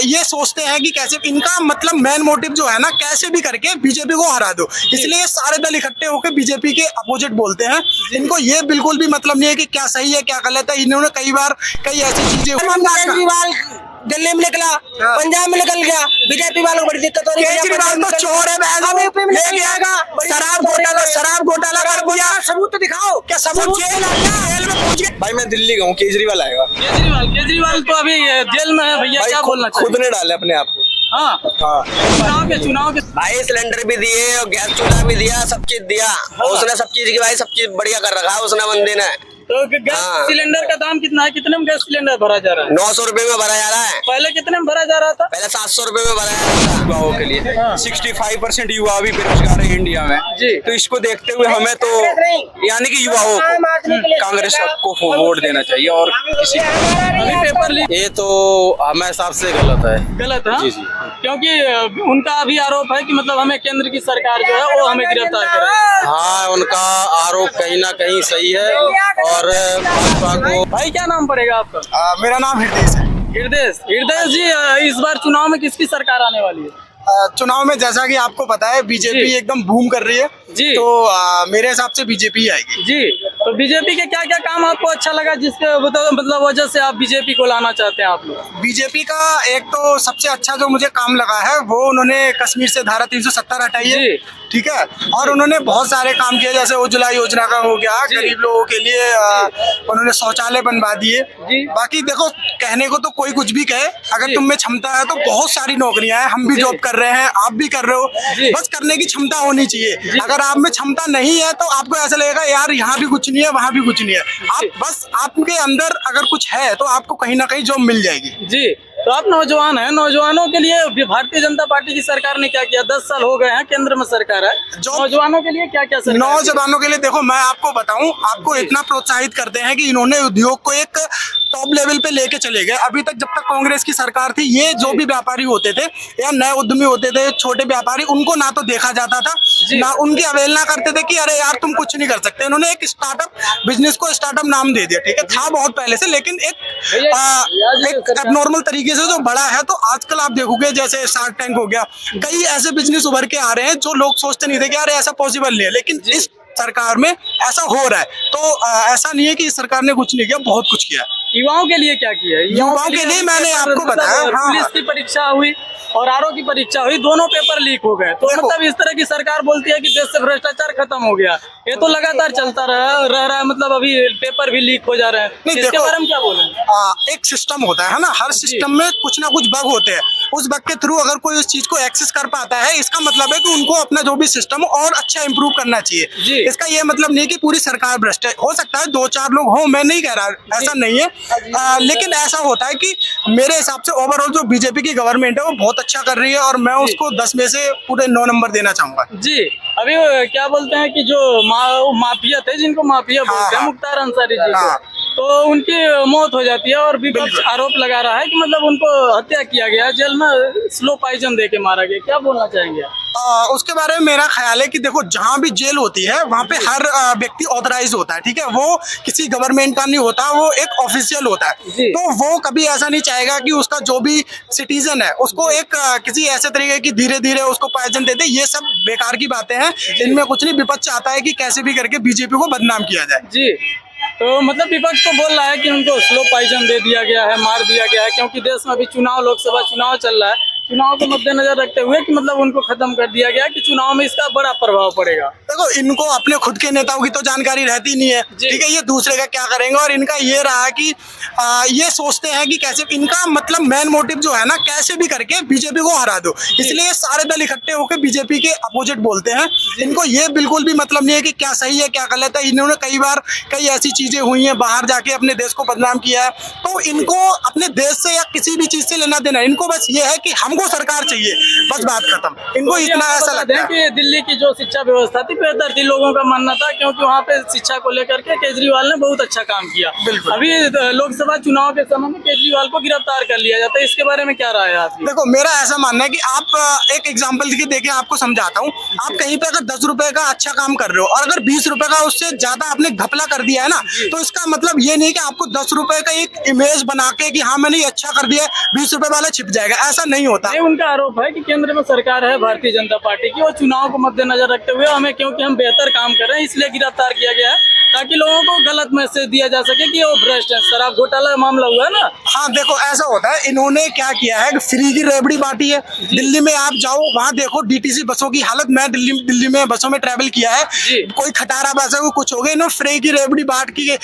ये सोचते हैं कि कैसे इनका मतलब मेन मोटिव जो है ना, कैसे भी करके बीजेपी को हरा दो, इसलिए सारे दल इकट्ठे होकर बीजेपी के अपोजिट बोलते हैं। इनको ये बिल्कुल भी मतलब नहीं है कि क्या सही है क्या गलत है। इन्होंने कई बार कई ऐसी चीजें दिल्ली में निकला, पंजाब में निकल गया, बीजेपी वालों को बड़ी दिक्कत हो रही है। केजरीवाल तो चोर है, शराब घोटाला कर दिया। सबूत तो दिखाओ, क्या सबूत? जेल में पहुंच गए। भाई मैं दिल्ली गया हूँ, केजरीवाल आएगा। केजरीवाल तो अभी जेल में है भैया, क्या बोलना चाहिए? खुद ने डाले अपने आप को। हाँ, चुनाव के भाई सिलेंडर भी दिए और गैस चूल्हा भी दिया, सब चीज दिया। उसने सब चीज की भाई सब चीज बढ़िया कर रखा है उसने बंदे ने। तो गैस सिलेंडर का दाम कितना है? कितने में गैस सिलेंडर भरा जा रहा है? 900 रुपए में भरा जा रहा है। पहले कितने में भरा जा रहा था? पहले 700 रुपए में भरा जा रहा था। युवाओं के लिए 65% युवा भी बेरोजगार है इंडिया में जी। तो इसको देखते हुए हमें तो यानी कि युवाओं को कांग्रेस को वोट देना चाहिए। और किसी अभी पेपर लीक ये तो हमारे हिसाब से गलत है। गलत है, जी जी। क्योंकि उनका अभी आरोप है कि मतलब हमें केंद्र की सरकार जो है वो हमें गिरफ्तार करे। हाँ, उनका आरोप कहीं ना कहीं सही है। और भाजपा को भाई क्या नाम पड़ेगा आपका? मेरा नाम हृदय है। हृदय जी, इस बार चुनाव में किसकी सरकार आने वाली है? चुनाव में जैसा कि आपको पता है बीजेपी जी। एकदम बूम कर रही है जी। तो मेरे हिसाब से बीजेपी ही आएगी। जी, तो बीजेपी के क्या क्या काम आपको अच्छा लगा जिसके मतलब वजह से आप बीजेपी को लाना चाहते हैं आप लोग? बीजेपी का एक तो सबसे अच्छा जो मुझे काम लगा है वो उन्होंने कश्मीर से धारा 370 हटाई है, जी। ठीक है। और उन्होंने बहुत सारे काम किए, जैसे उज्ज्वला योजना का हो गया, जी। गरीब लोगों के लिए उन्होंने शौचालय बनवा दिए। जी। बाकी देखो, कहने को तो कोई कुछ भी कहे, अगर जी। तुम में क्षमता है तो बहुत सारी नौकरियां हैं। हम भी जी। जॉब कर रहे हैं, आप भी कर रहे जी। हो, बस करने की क्षमता होनी चाहिए। जी। अगर आप में क्षमता नहीं है तो आपको ऐसा लगेगा यार यहाँ भी कुछ नहीं है, वहाँ भी कुछ नहीं है। जी। आप बस आपके अंदर अगर कुछ है तो आपको कहीं ना कहीं जॉब मिल जाएगी। जी, तो आप नौजवान हैं, नौजवानों के लिए भारतीय जनता पार्टी की सरकार ने क्या किया? 10 साल हो गए हैं केंद्र में सरकार है, नौजवानों के लिए क्या क्या सरकार? नौजवानों के लिए देखो, मैं आपको बताऊं, आपको इतना प्रोत्साहित करते हैं कि इन्होंने उद्योग को एक टॉप लेवल पे लेके चले गए। अभी तक जब तक कांग्रेस की सरकार थी, ये जो भी व्यापारी होते थे या नए उद्यमी होते थे, छोटे व्यापारी, उनको ना तो देखा जाता था, ना उनकी अवहेलना करते थे कि अरे यार तुम कुछ नहीं कर सकते। इन्होंने एक स्टार्टअप बिजनेस को स्टार्टअप नाम दे दिया, ठीक है, था बहुत पहले से, लेकिन एक एबनॉर्मल तरीके से जो बड़ा है। तो आजकल आप देखोगे जैसे शार्क टैंक हो गया, कई ऐसे बिजनेस उभर के आ रहे हैं जो लोग सोचते नहीं थे कि यार ऐसा पॉसिबल नहीं है, लेकिन इस सरकार में ऐसा हो रहा है। तो ऐसा नहीं है कि इस सरकार ने कुछ नहीं किया, बहुत कुछ किया। युवाओं के लिए क्या किया? युवाओं के लिए मैंने आपको बताया, हाँ। पुलिस की परीक्षा हुई और आरओ की परीक्षा हुई, दोनों पेपर लीक हो गए। तो मतलब इस तरह की सरकार बोलती है कि देश से भ्रष्टाचार खत्म हो गया। ये तो लगातार चलता रह रहा है, मतलब अभी पेपर भी लीक हो जा रहे हैं। इसके बारे में क्या बोलेंगे? एक सिस्टम होता है ना, हर सिस्टम में कुछ ना कुछ बग होते हैं। उस बग के थ्रू अगर कोई उस चीज को एक्सेस कर पाता है, इसका मतलब है कि उनको अपना जो भी सिस्टम और अच्छा इंप्रूव करना चाहिए। इसका ये मतलब नहीं कि पूरी सरकार भ्रष्ट है। हो सकता है 2-4 लोग हों, मैं नहीं कह रहा, ऐसा नहीं है। लेकिन ऐसा होता है कि मेरे हिसाब से ओवरऑल जो बीजेपी की गवर्नमेंट है वो बहुत अच्छा कर रही है और मैं उसको 10 में से पूरे 9 नंबर देना चाहूंगा। जी, अभी क्या बोलते हैं कि जो माफिया थे, जिनको माफिया बोलते हैं, मुख्तार अंसारी जी को, तो उनकी मौत हो जाती है और विपक्ष आरोप लगा रहा है कि मतलब उनको हत्या किया गया, जेल में स्लो पॉइजन देके मारा गया। क्या बोलना चाहेंगे आप? उसके बारे में मेरा ख्याल है कि देखो, जहाँ भी जेल होती है वहाँ पे हर व्यक्ति ऑथराइज होता है, ठीक है, वो किसी गवर्नमेंट का नहीं होता, वो एक ऑफिशियल होता है। तो वो कभी ऐसा नहीं चाहेगा कि उसका जो भी सिटीजन है उसको एक किसी ऐसे तरीके की धीरे धीरे उसको पॉइजन दे दे। ये सब बेकार की बातें हैं, इनमें कुछ नहीं। विपक्ष चाहता है कि कैसे भी करके बीजेपी को बदनाम किया जाए। जी, तो मतलब विपक्ष तो बोल रहा है कि उनको स्लो पॉइजन दे दिया गया है, मार दिया गया है, क्योंकि देश में अभी चुनाव, लोकसभा चुनाव चल रहा है। चुनाव को मद्देनजर रखते हुए कि मतलब उनको खत्म कर दिया गया कि चुनाव में इसका बड़ा प्रभाव पड़ेगा। देखो, इनको अपने खुद के नेताओं की तो जानकारी रहती नहीं है, ठीक है, ये दूसरे का क्या करेंगे। और इनका ये रहा कि ये सोचते हैं कि कैसे, इनका मतलब मेन मोटिव जो है ना, कैसे भी करके बीजेपी को हरा दो, इसलिए सारे दल इकट्ठे होकर बीजेपी के अपोजिट बोलते हैं। इनको ये बिल्कुल भी मतलब नहीं है कि क्या सही है क्या गलत है। इन्होंने कई बार कई ऐसी चीजें हुई हैं, बाहर जाके अपने देश को बदनाम किया है, तो इनको अपने देश से या किसी भी चीज से लेना देना, इनको बस ये है कि हमको सरकार चाहिए, बस बात खत्म। इनको तो इतना ऐसा लगता है कि दिल्ली की जो शिक्षा व्यवस्था थी बेहतर थी, लोगों का मानना था, क्योंकि वहाँ पे शिक्षा को लेकर के केजरीवाल ने बहुत अच्छा काम किया। बिल्कुल। अभी लोकसभा चुनाव के समय में केजरीवाल को गिरफ्तार कर लिया जाता है, इसके बारे में क्या राय है आपकी? देखो, मेरा ऐसा मानना है कि आप एक एग्जांपल देके आपको समझाता हूँ। आप कहीं पे अगर 10 रुपए का अच्छा काम कर रहे हो और अगर 20 रुपए का उससे ज्यादा आपने घपला कर दिया है ना, तो इसका मतलब ये नहीं कि आपको 10 रुपए का एक इमेज बना के कि हाँ मैंने ये अच्छा कर दिया, 20 रुपए वाला छिप जाएगा, ऐसा नहीं होता। ये उनका आरोप है कि केंद्र में सरकार है भारतीय जनता पार्टी की, और चुनाव को मद्देनजर रखते हुए हमें, क्योंकि हम बेहतर काम कर रहे हैं, इसलिए गिरफ्तार किया गया है, ताकि लोगों को गलत मैसेज दिया जा सके कि वो भ्रष्ट है। शराब घोटाला मामला हुआ है ना। हाँ देखो, ऐसा होता है, इन्होंने क्या किया है, फ्री की रेबड़ी बांटी है। दिल्ली में आप जाओ, वहाँ देखो डीटीसी बसों की हालत। मैं दिल्ली में बसों में ट्रैवल किया है, कोई खटारा बस है, कुछ हो गए, इन्होंने फ्री की रेबड़ी बांट कि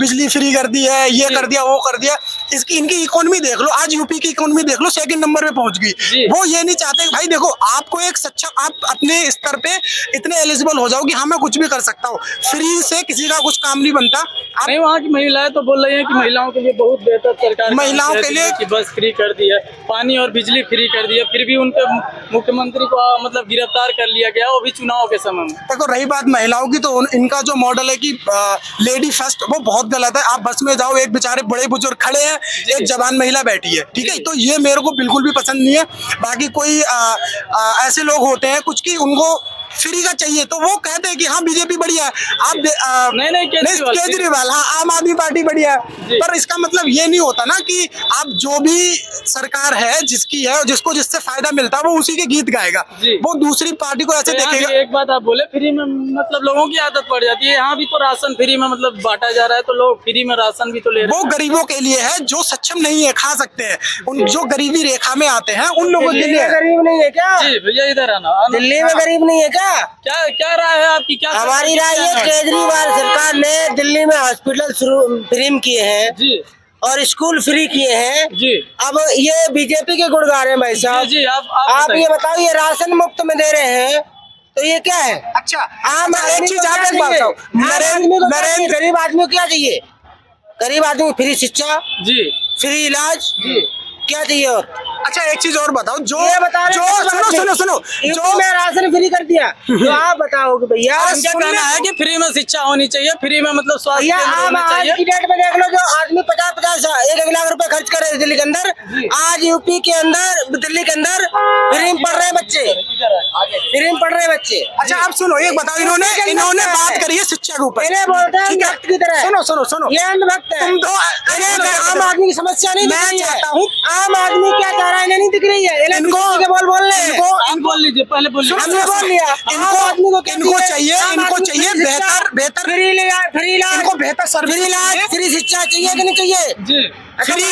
बिजली फ्री कर दी है, ये कर दिया, वो कर दिया। इसकी इनकी इकोनॉमी देख लो, आज यूपी की इकोनॉमी देख लो, 2nd नंबर पे पहुंच गई। वो ये नहीं चाहते भाई, देखो आपको एक सच्चा, आप अपने स्तर पे इतने एलिजिबल हो जाओ कि हाँ मैं कुछ भी कर सकता हूँ। फ्री से किसी का कुछ काम नहीं बनता। नहीं, वहाँ की महिलाएं तो बोल रही हैं कि महिलाओं के लिए बहुत बेहतर सरकार महिलाओं के लिए कि बस फ्री कर दी है, पानी और बिजली फ्री कर दी है, फिर भी उनके मुख्यमंत्री को मतलब गिरफ्तार कर लिया गया, वो भी चुनाव के समय में। देखो, रही बात महिलाओं की, तो इनका जो मॉडल है कि लेडी फर्स्ट, वो बहुत गलत है। आप बस में जाओ, एक बेचारे बड़े बुजुर्ग खड़े हैं, एक जवान महिला बैठी है, ठीक है, तो ये मेरे को बिल्कुल भी पसंद नहीं है। बाकी कोई ऐसे लोग होते हैं कुछ की उनको फ्री का चाहिए, तो वो कहते हैं कि हाँ बीजेपी बढ़िया है। आप नहीं केजरीवाल, हाँ आम आदमी पार्टी बढ़िया है, पर इसका मतलब ये नहीं होता ना कि आप जो भी सरकार है जिसकी है, जिसको जिससे फायदा मिलता है वो उसी के गीत गाएगा, वो दूसरी पार्टी को ऐसे देखेगा। एक बात आप बोले, फ्री में मतलब लोगों की आदत पड़ जाती है। यहाँ भी तो राशन फ्री में मतलब बांटा जा रहा है, तो लोग फ्री में राशन भी तो ले रहे हैं। वो गरीबों के लिए है, जो सक्षम नहीं है खा सकते हैं, उन जो गरीबी रेखा में आते हैं उन लोगों के लिए। गरीब नहीं है क्या? जी भैया, इधर आना। दिल्ली में गरीब नहीं है क्या? क्या राय है आपकी? क्या हमारी राय है, केजरीवाल सरकार ने दिल्ली में हॉस्पिटल फ्री किए हैं जी, और स्कूल फ्री किए हैं जी। अब ये बीजेपी के गुण गा रहे हैं भाई साहब। जी, आप ये बताओ, ये राशन मुफ्त में दे रहे हैं तो ये क्या है? अच्छा, आम एक चीज आप आदमी गरीब आदमी को क्या चाहिए? गरीब आदमी को फ्री शिक्षा, जी, फ्री इलाज, जी, क्या चाहिए और? अच्छा, एक चीज और बताओ, जो ये बता रहे जो सुनो, जो मैं राशन फ्री कर दिया, तो आप बताओ कि भैया क्या कहना है कि फ्री में शिक्षा होनी चाहिए, फ्री में मतलब स्वास्थ्य भैया केंद्र आप होना आज चाहिए। की डेट में देख लो, जो आदमी 50-50 1 लाख रुपए खर्च कर रहे हैं दिल्ली के अंदर, आज यूपी के अंदर, दिल्ली के अंदर फ्री में पढ़ रहे हैं बच्चे, फ्री में पढ़ रहे हैं बच्चे। अच्छा आप सुनो, एक बताओ, इन्होंने बात करी है शिक्षा के ऊपर, इन्हें बोलते हैं भक्त की तरह। सुनो, ये अंधभक्त है। तुम तो आम आदमी की समस्या नहीं दिख मैं रही चाहता है। हूँ, आम आदमी क्या चाह रहा है इन्हें नहीं दिख रही है। इनको बोल रहे हैं, आप बोल लीजिए, पहले बोलिए। हमने बोल लिया। आम आदमी को क्या इनको चाहिए बेहतर फ्री इलाज, इनको बेहतर सर्विस, फ्री इलाज, फ्री शिक्षा चाहिए कि नहीं चाहिए? जी, फ्री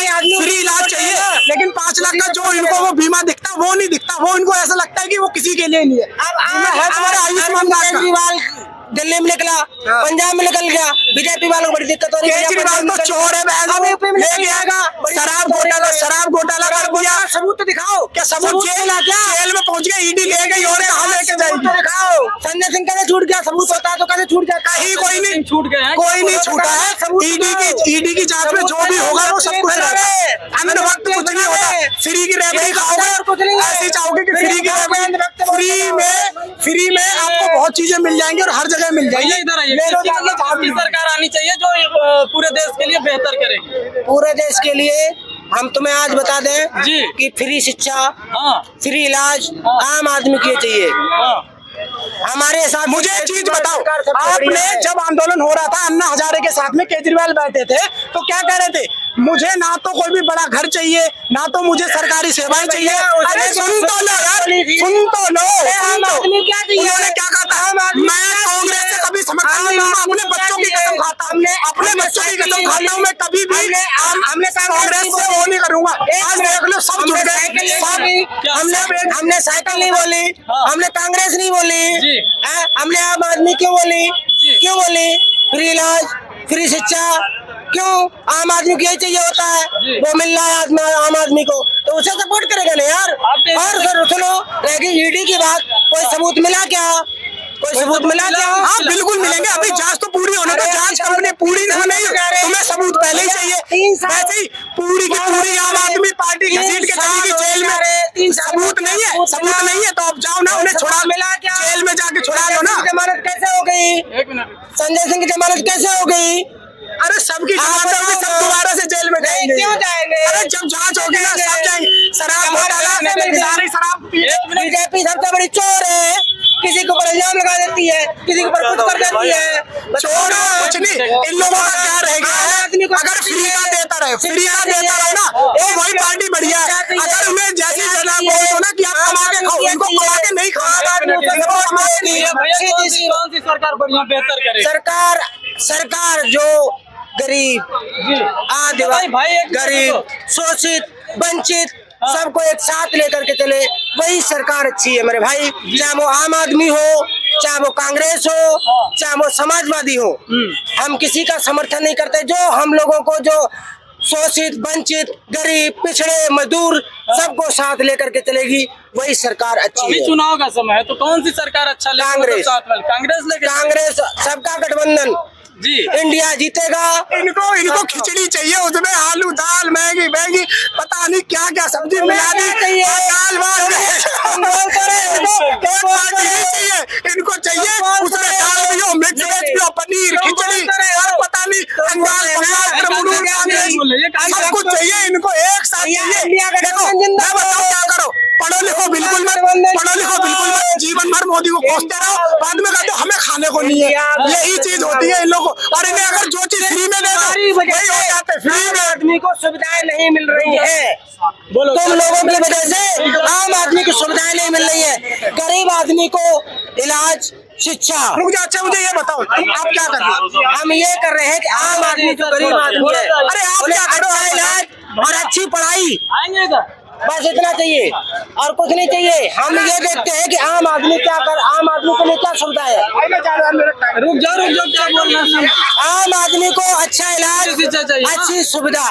इलाज चाहिए, लेकिन 5 लाख का जो इनको वो बीमा दिखता वो नहीं दिखता, वो इनको ऐसा लगता है कि वो किसी के लिए नहीं है। हमारा आयुष्मान कार्ड का। केजरीवाल दिल्ली में निकला, पंजाब में निकल गया, बीजेपी वालों को बड़ी दिक्कत हो रही है। केजरीवाल तो चोर है, शराब घोटाला कर दिया। सबूत तो दिखाओ, क्या सबूत? जेल में पहुंच गए, ईडी ले गई और कहाँ लेके जाएगी? दिखाओ। संजय सिंह कैसे छूट गया? सबूत होता है तो कैसे छूट जाता है? कहीं कोई नहीं छूट गए हैं, कोई नहीं छूटा है। ईडी की जांच में जो भी होगा वो सब कुछ रहता है। अंधभक्त कुछ नहीं होता। फ्री की रेबड़ी खाओगे, ऐसे चाहोगे कि फ्री की रेबड़ी, फ्री में आपको बहुत चीजें मिल जाएंगी और हर जगह मिल जाएगी। भैया इधर आइए। किसकी सरकार आनी चाहिए जो पूरे देश के लिए बेहतर करेगी? पूरे देश के लिए हम तुम्हें आज बता दें जी कि फ्री शिक्षा, हाँ, फ्री इलाज हाँ, आम आदमी के चाहिए। हाँ। हमारे साथ मुझे एक चीज बताओ, आपने जब आंदोलन हो रहा था अन्ना हजारे के साथ में, केजरीवाल बैठे थे तो क्या कह रहे थे? मुझे ना तो कोई भी बड़ा घर चाहिए, ना तो मुझे सरकारी सेवाएं चाहिए। अरे सुन तो लो यार, सुन तो लो। आम आदमी क्या चाहिए? उन्होंने क्या कहा था? मैं कांग्रेस से कभी समर्थन नहीं लूंगा, अपने बच्चों की कसम खाता हूँ, अपने बच्चों की कसम खाता हूँ, मैं कभी भी हमने कांग्रेस से वो नहीं करूंगा। आज देख लो, सब जुड़ गए। हमने साइकिल नहीं बोली, हमने कांग्रेस नहीं बोली, हमने आम आदमी क्यों बोली? फ्री इलाज, फ्री शिक्षा, क्यों? आम आदमी को यही चाहिए होता है, वो मिल रहा है आम आदमी को, तो उसे सपोर्ट करेगा ना यार। और सुनो, लेकिन ईडी की बात, कोई सबूत मिला क्या? कोई सबूत मिला क्या? हाँ बिल्कुल मिलेंगे, अभी जांच तो पूरी होने दो। जांच कंपनी पूरी नहीं, तुम्हें सबूत पहले ही चाहिए। वैसे ही पूरी की पूरी आम आदमी पार्टी घसीट के चली गई जेल में। सबूत नहीं है तो अब जाओ ना, उन्हें छुड़ा, मिला क्या? जेल में जाके छुड़ा लो ना। जमानत संजय सिंह की जमानत कैसे हो गई? अरे सबकी आप जमानत होगी, सब बताओ। दोबारा से जेल में जाएंगे। क्यों जाएंगे? अरे जब जांच होगी ना सब जाएंगे। शराब घोटाला सारी शराब बीजेपी सबसे बड़ी चोर है, किसी के ऊपर इल्जाम लगा देती है, किसी के ऊपर कुछ कर देती है। चोर कुछ नहीं, इन लोगों का क्या रह गया है, अगर फ्री का देता रहे ना तो वही पार्टी बढ़िया है। अगर उन्हें जैसी जना बोलो ना कि आप कमा के खाओ, उनको कमा के नहीं खाओ, कौन सी सरकार बढ़िया बेहतर करे? सरकार जो गरीब आदिवासी गरीब शोषित वंचित सबको एक साथ लेकर के चले, वही सरकार अच्छी है मेरे भाई। चाहे वो आम आदमी हो, चाहे वो कांग्रेस हो, चाहे वो समाजवादी हो, हम किसी का समर्थन नहीं करते। जो हम लोगों को जो शोषित वंचित गरीब पिछड़े मजदूर सबको साथ लेकर के चलेगी, वही सरकार अच्छी अभी है। चुनाव का समय है तो कौन सी सरकार अच्छा लगेगा? कांग्रेस। कांग्रेस लेके कांग्रेस सबका गठबंधन, जी इंडिया जीतेगा। इनको खिचड़ी चाहिए, उसमें आलू दाल मैगी पता नहीं क्या क्या सब्जी मिला दी, दाल वाल चाहिए, इनको चाहिए उसमें दाल भी हो, मिक्स वेज भी हो, पनीर खिचड़ी और पता नहीं सब कुछ चाहिए इनको, एक साथ चाहिए। देखो मैं बताऊं क्या करो, पढ़ो लिखो बिल्कुल मत, जीवन भर मोदी को कोसते रहो, बाद में कहते हो हमें खाने को नहीं है। यही चीज होती है इन लोगों को। और इन्हें अगर जो चीज फ्री में दे दो वही हो जाते, फ्री में आदमी को सुविधाएं नहीं मिल रही है। तुम लोगों की वजह से आम आदमी को सुविधाएं नहीं मिल रही है। गरीब आदमी को इलाज शिक्षा। रुक जाओ, अच्छा मुझे ये बताओ आप क्या कर रहे हो? हम ये कर रहे हैं कि आम आदमी जो गरीब आदमी है, अरे आप क्या करो, अच्छा इलाज और अच्छी पढ़ाई, आएंगे इधर। बस इतना चाहिए और कुछ नहीं चाहिए। हम ये देखते हैं कि आम आदमी को लिए क्या सुविधा है। रुक जाओ क्या बोलना है? आम आदमी को अच्छा इलाज शिक्षा चाहिए, अच्छी सुविधा